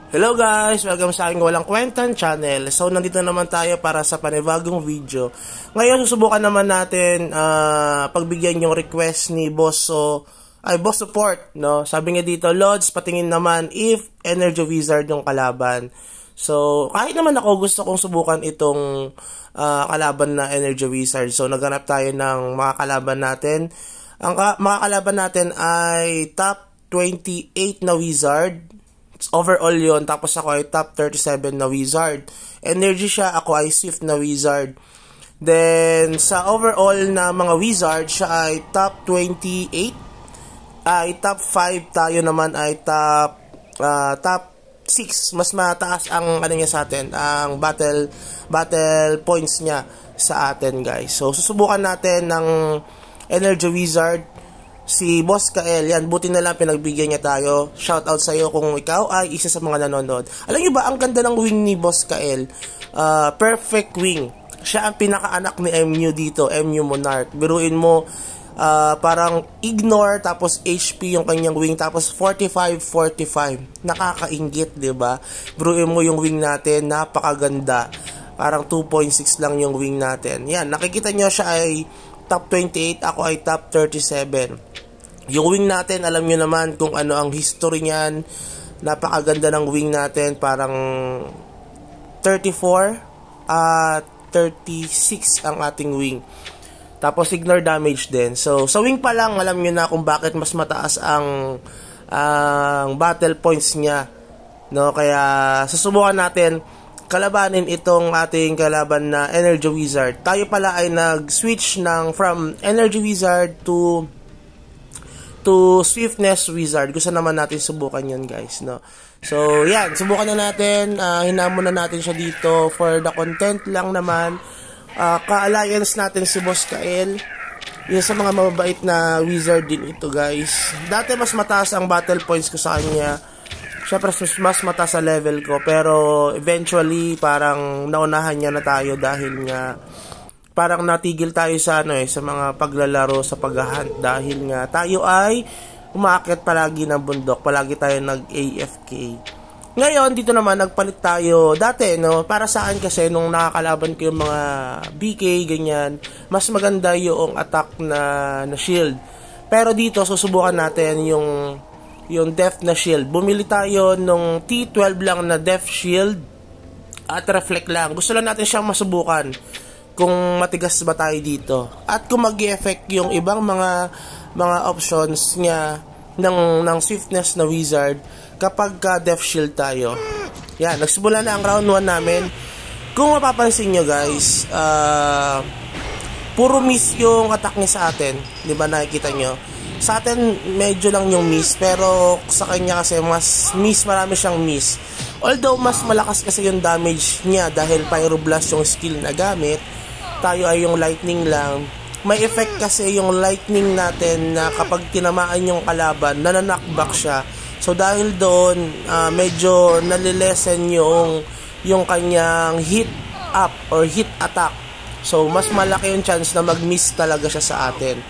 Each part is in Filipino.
Hello guys! Welcome sa aking walang kwentang channel. So, nandito naman tayo para sa panibagong video. Ngayon, susubukan naman natin pagbigyan yung request ni Boss Support, no? Sabi nga dito, Lods, patingin naman if Energy Wizard yung kalaban. So, kahit naman ako gusto kong subukan itong kalaban na Energy Wizard. So, naghanap tayo ng mga kalaban natin. Ang mga kalaban natin ay top 28 na Wizard. Overall yon, tapos ako ay top 37 na Wizard. Energy siya, ako ay Swift na Wizard. Then, sa overall na mga Wizard, siya ay top 28. Ay top 5, tayo naman ay top 6. Mas mataas ang ano niya sa atin, ang battle points niya sa atin, guys. So, susubukan natin ng Energy Wizard. Si Boss Kael, yan, buti na lang pinagbigyan niya tayo. Shoutout sa iyo kung ikaw ay isa sa mga nanonood. Alam niyo ba, ang ganda ng wing ni Boss Kael. Perfect wing. Siya ang pinakaanak ni MU dito, MU Monarch. Biruin mo, parang ignore, tapos HP yung kanyang wing, tapos 45-45. Nakakaingit, diba? Biruin mo yung wing natin, napakaganda. Parang 2.6 lang yung wing natin. Yan, nakikita nyo siya ay top 28, ako ay top 37. Yung wing natin, alam nyo naman kung ano ang history niyan. Napakaganda ng wing natin. Parang 34 at 36 ang ating wing. Tapos ignore damage din. So, sa wing pa lang, alam nyo na kung bakit mas mataas ang battle points niya. No? Kaya, susubukan natin kalabanin itong ating kalaban na Energy Wizard. Tayo pala ay nag-switch from Energy Wizard to Swiftness Wizard. Gusto naman natin subukan yun, guys, no? So, yan. Subukan na natin. Hinamon na natin siya dito for the content lang naman. Ka-alliance natin si Boss Kael. Yung sa mga mababait na wizard din ito, guys. Dati mas mataas ang battle points ko sa kanya. Siyempre, mas mataas sa level ko. Pero, eventually, parang naunahan niya na tayo dahil nga parang natigil tayo sa sa mga paglalaro, sa paghahunt, dahil nga tayo ay umaakyat palagi ng bundok, palagi tayo nag-AFK. Ngayon, dito naman nagpalit tayo. Dati, no, para saan kasi nung nakakalaban ko yung mga BK, ganyan, mas maganda yung attack na shield. Pero dito, susubukan natin yung Death na shield. Bumili tayo nung T12 lang na Death shield at reflect lang. Gusto lang natin siyang masubukan kung matigas ba tayo dito. At kung mag-e-effect yung ibang mga options niya ng Swiftness na Wizard kapag Death Shield tayo. Yan, nagsimula na ang round 1 namin. Kung mapapansin nyo, guys, puro miss yung attack niya sa atin. Di ba nakikita nyo? Sa atin, medyo lang yung miss. Pero sa kanya kasi mas miss, marami siyang miss. Although, mas malakas kasi yung damage niya dahil Pyroblast yung skill na gamit. Tayo ay yung lightning lang. May effect kasi yung lightning natin na kapag tinamaan yung kalaban, nananakback siya. So dahil doon, medyo nalilesen yung kanyang hit up or hit attack. So mas malaki yung chance na mag-miss talaga siya sa atin.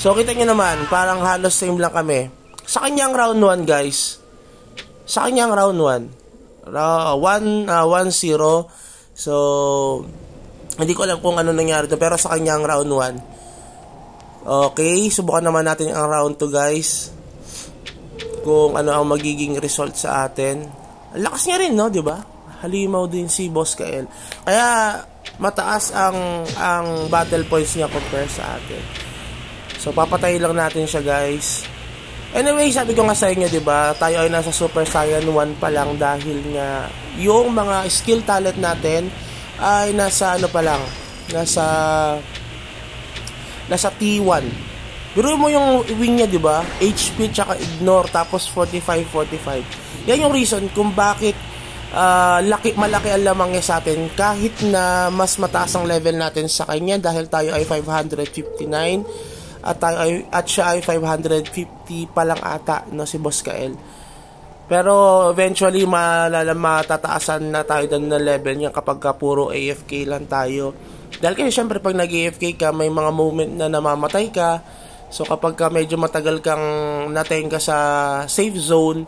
So kita nyo naman, parang halos same lang kami. Sa kanyang round 1, guys. Sa kanyang round 1. 1-0. So hindi ko alam kung ano nangyari to, pero sa kanyang round 1. Okay, subukan naman natin ang round 2, guys. Kung ano ang magiging result sa atin. Ang lakas niya rin, no, 'di ba? Halimaw din si Boss Kael. Kaya mataas ang battle points niya compare sa atin. So papatay lang natin siya, guys. Anyway, sabi ko nga sa inyo, 'di ba? Tayo ay nasa Super Saiyan 1 pa lang dahil nga yung mga skill talent natin ay nasa ano pa lang, nasa T1. Biruin mo yung wing niya, 'di ba? HP tsaka ignore, tapos 45-45. Yan yung reason kung bakit malaki ang lamang niya sa atin kahit na mas mataas ang level natin sa kanya dahil tayo ay 559 at siya ay 550 pa lang ata, no, si Boss Kael. Pero eventually matataasan na tayo doon na level niya kapag puro AFK lang tayo. Dahil kasi syempre pag nag-AFK ka, may mga moment na namamatay ka. So kapag medyo matagal kang natenga sa safe zone,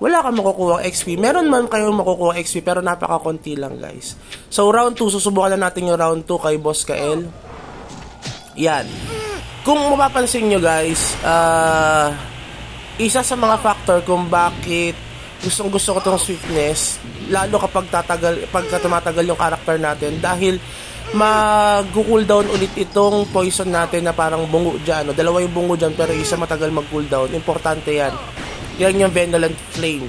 wala kang makukuha XP. Meron man kayong makukuha XP pero napakakunti lang guys. So round 2, susubukan na natin yung round 2 kay Boss Kael. Yan. Kung mapapansin nyo guys, isa sa mga factor kung bakit gustong-gusto ko tong swiftness, lalo pagka tumatagal yung character natin, dahil mag-cooldown ulit itong poison natin na parang bungo dyan. No? Dalawa yung bungo dyan pero isa matagal mag-cooldown. Importante yan. Yan yung Benevolent Flame.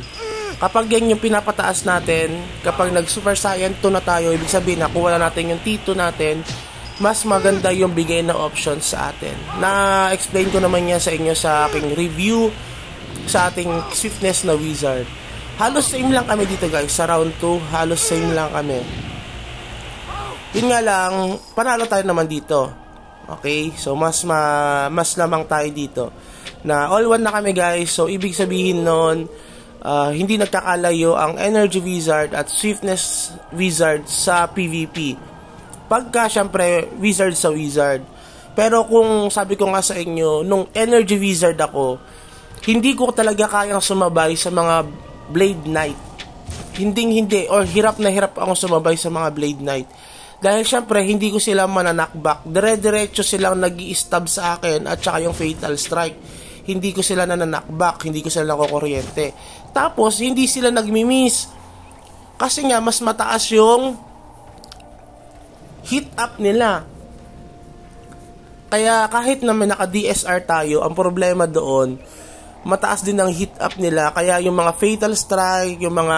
Kapag yan yung pinapataas natin, kapag nag-Super Saiyan 2 na tayo, ibig sabihin nakuha na natin yung T2 natin, mas maganda yung bigay na options sa atin. Na-explain ko naman yan sa inyo sa aking review sa ating swiftness na wizard. Halos same lang kami dito guys. Sa round 2, halos same lang kami. Yun nga lang, panalo tayo naman dito. Okay? So, mas lamang tayo dito. Na all one na kami guys. So, ibig sabihin nun, hindi nagkakalayo ang Energy Wizard at Swiftness Wizard sa PvP. Pagka, syempre, Wizard sa Wizard. Pero kung sabi ko nga sa inyo, nung Energy Wizard ako, hindi ko talaga kayang sumabay sa mga Blade Knight. Hindi, or hirap na hirap akong sumabay sa mga Blade Knight. Dahil syempre, hindi ko sila mananakback. Dire-diretso silang nag-i-stab sa akin at saka yung Fatal Strike. Hindi ko sila nananakback, hindi ko sila nakukuryente. Tapos, hindi sila nagmi-miss. Kasi nga, mas mataas yung hit up nila. Kaya kahit na may naka-DSR tayo, ang problema doon, mataas din ang hit up nila. Kaya yung mga Fatal Strike, yung mga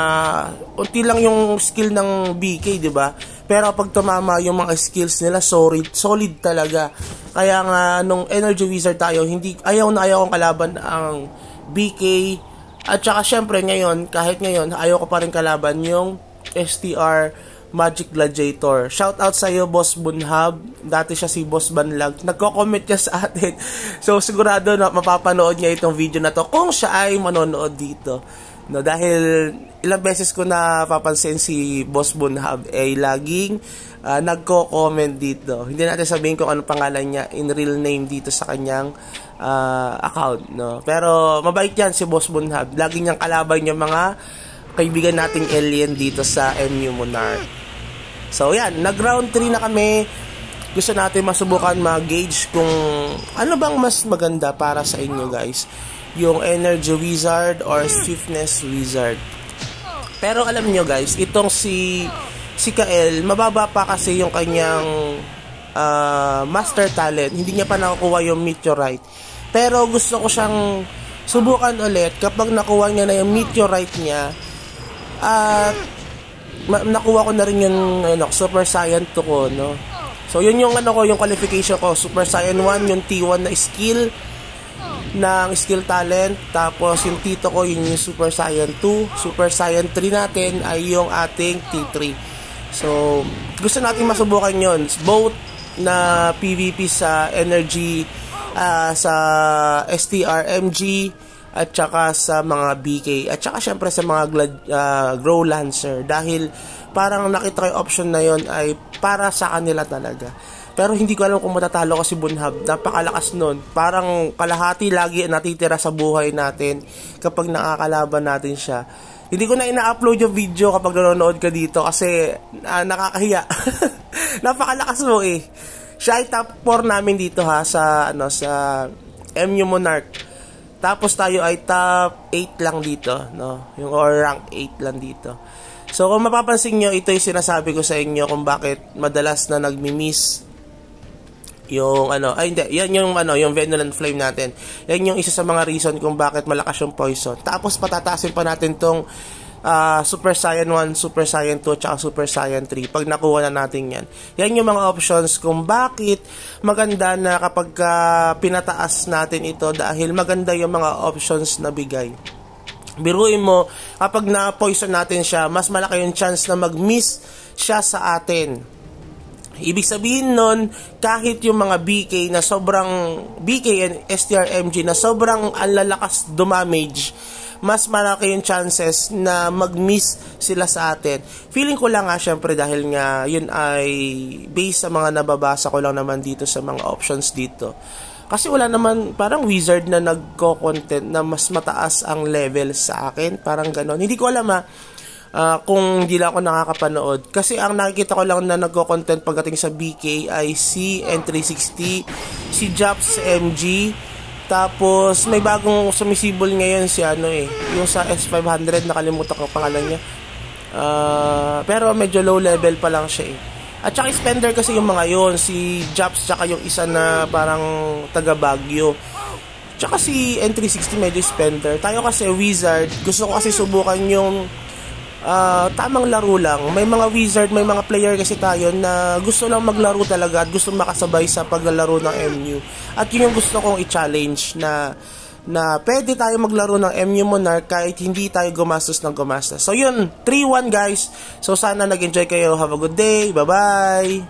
unti lang yung skill ng BK, di ba? Pero pag tumama yung mga skills nila, solid talaga. Kaya nga nung Energy Wizard tayo, ayaw kong kalaban ang BK. At saka syempre ngayon, kahit ngayon, ayaw ko pa rin kalaban yung STR Magic Gladiator. Shout out sa iyo, Boss Bunhab. Dati siya si Boss Banlag. Nagko-comment niya sa atin. So sigurado na mapapanood niya itong video na to kung siya ay manonood dito. No, dahil ilang beses ko na papansin si Boss Bunhab ay laging nagko-comment dito. Hindi natin sabihin kung ano pangalan niya in real name dito sa kanyang account. No? Pero mabait yan si Boss Bunhab. Lagi niyang kalaban yung mga kaibigan nating alien dito sa MU Monarch. So yan, nag-round 3 na kami. Gusto natin masubukan mag-gauge kung ano bang mas maganda para sa inyo guys. Yung Energy Wizard or Swiftness Wizard. Pero alam nyo guys, itong si Kael, mababa pa kasi yung kanyang master talent. Hindi niya pa nakukuha yung meteorite. Pero gusto ko siyang subukan ulit kapag nakuha niya na yung meteorite niya. At nakuha ko na rin yung Super Saiyan 2 ko, no? So yun yung yung qualification ko, Super Saiyan 1, yung T1 na skill ng skill talent, tapos yung T2 ko yung Super Saiyan 2, Super Saiyan 3 natin ay yung ating T3. So gusto natin masubukan yun, both na PvP sa Energy, sa STR MG, at saka sa mga BK, at saka syempre sa mga Grow Lancer, dahil parang nakita ko yung option na yon ay para sa kanila talaga. Pero hindi ko alam kung matatalo ko si Bunhab. Napakalakas nun. Parang kalahati lagi natitira sa buhay natin kapag nakakalaban natin siya. Hindi ko na ina-upload yung video kapag nanonood ka dito kasi nakakahiya. Napakalakas mo eh. Siya ay top 4 namin dito ha sa MU Monarch. Tapos tayo ay top 8 lang dito, no? Yung rank 8 lang dito. So kung mapapansin nyo, ito yung sinasabi ko sa inyo kung bakit madalas na nagmi-miss yung yan yung yung Benevolent Flame natin. Yan yung isa sa mga reason kung bakit malakas yung poison. Tapos patataasin pa natin tong Super Saiyan 1, Super Saiyan 2, tsaka Super Saiyan 3 pag nakuha na natin yan. Yan yung mga options kung bakit maganda na kapag pinataas natin ito, dahil maganda yung mga options na bigay. Biruin mo, kapag na-poison natin siya, mas malaki yung chance na mag-miss siya sa atin. Ibig sabihin nun, kahit yung mga BK na sobrang BK and STRMG na sobrang alalakas dumamage, mas malaki yung chances na mag-miss sila sa atin. Feeling ko lang syempre dahil nga yun ay based sa mga nababasa ko lang naman dito sa mga options dito. Kasi wala naman, parang wizard na nagko-content na mas mataas ang level sa akin. Parang ganon. Hindi ko alam kung hindi lang ako nakakapanood. Kasi ang nakikita ko lang na nagko-content pagdating sa BK ay si N360, si Japs MG, tapos may bagong sumisibol ngayon si yung sa S500, nakalimutan ko pangalan niya. Pero medyo low level pa lang siya eh. At saka spender kasi yung mga yon, si Japs tsaka yung isa na parang taga Baguio. Tsaka si N360 medyo spender. Tayo kasi wizard, gusto ko kasi subukan yung tamang laro lang. May mga wizard, may mga player kasi tayo na gusto lang maglaro talaga at gusto makasabay sa paglalaro ng MU. At yun yung gusto kong i-challenge na pwede tayo maglaro ng MU Monarch kahit hindi tayo gumastos ng gumastos. So yun, 3-1 guys. So sana nag-enjoy kayo. Have a good day. Bye-bye!